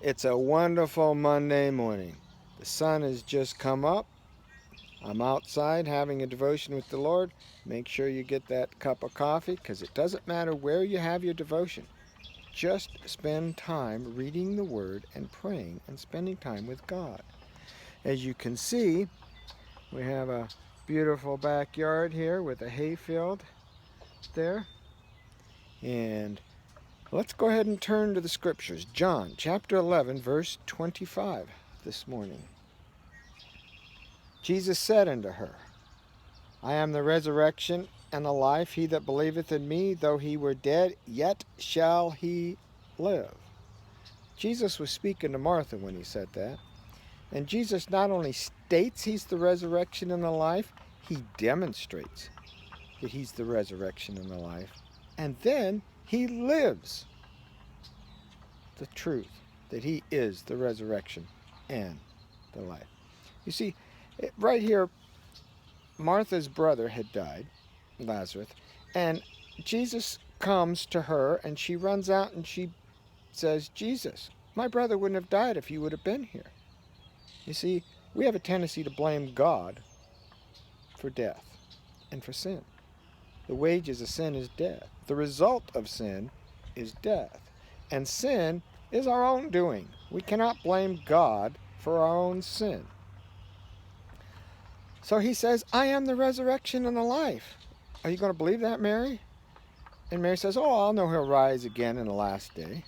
It's a wonderful Monday morning. The sun has just come up. I'm outside having a devotion with the Lord. Make sure you get that cup of coffee because it doesn't matter where you have your devotion. Just spend time reading the Word and praying and spending time with God. As you can see, we have a beautiful backyard here with a hayfield there. And let's go ahead and turn to the scriptures. John chapter 11, verse 25 this morning. Jesus said unto her, I am the resurrection and the life. He that believeth in me, though he were dead, yet shall he live. Jesus was speaking to Martha when he said that. And Jesus not only states he's the resurrection and the life, he demonstrates that he's the resurrection and the life. And then he lives the truth that he is the resurrection and the life. You see, right here, Martha's brother had died, Lazarus, and Jesus comes to her and she runs out and she says, Jesus, my brother wouldn't have died if you would have been here. You see, we have a tendency to blame God for death and for sin. The wages of sin is death. The result of sin is death. And sin is our own doing. We cannot blame God for our own sin. So he says, I am the resurrection and the life. Are you going to believe that, Mary? And Mary says, oh, I'll know he'll rise again in the last day.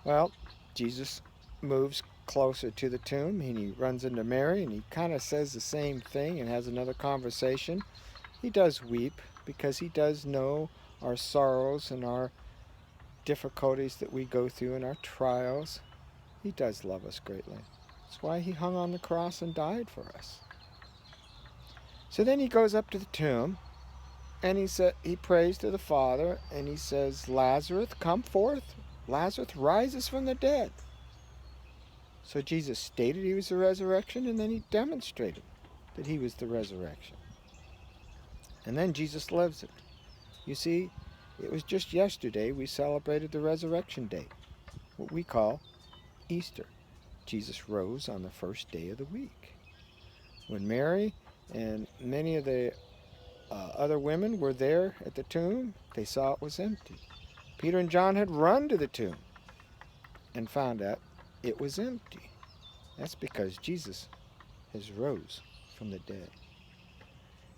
Well, Jesus moves closer to the tomb and he runs into Mary and he kind of says the same thing and has another conversation. He does weep because he does know our sorrows and our difficulties that we go through and our trials. He does love us greatly. That's why he hung on the cross and died for us. So then he goes up to the tomb and he prays to the Father and he says, Lazarus, come forth. Lazarus rises from the dead. So Jesus stated he was the resurrection and then he demonstrated that he was the resurrection. And then Jesus lives it. You see, it was just yesterday we celebrated the resurrection day, what we call Easter. Jesus rose on the first day of the week. When Mary and many of the other women were there at the tomb, they saw it was empty. Peter and John had run to the tomb and found out it was empty. That's because Jesus has rose from the dead.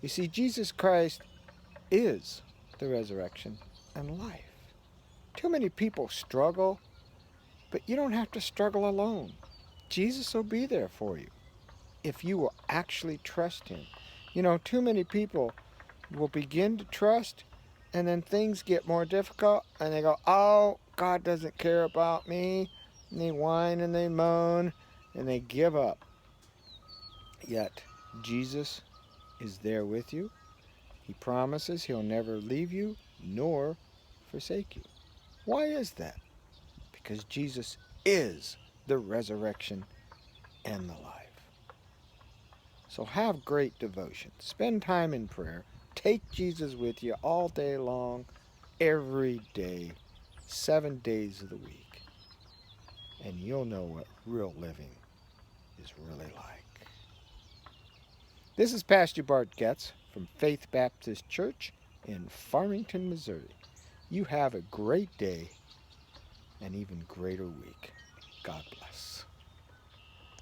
You see, Jesus Christ is the resurrection and life. Too many people struggle, but you don't have to struggle alone. Jesus will be there for you if you will actually trust him. You know, too many people will begin to trust and then things get more difficult and they go, oh, God doesn't care about me. And they whine and they moan and they give up. Yet Jesus is there with you. He promises he'll never leave you nor forsake you. Why is that? Because Jesus is the resurrection and the life. So have great devotion. Spend time in prayer. Take Jesus with you all day long, every day, 7 days of the week. And you'll know what real living is really like. This is Pastor Bart Getz from Faith Baptist Church in Farmington, Missouri. You have a great day and even greater week.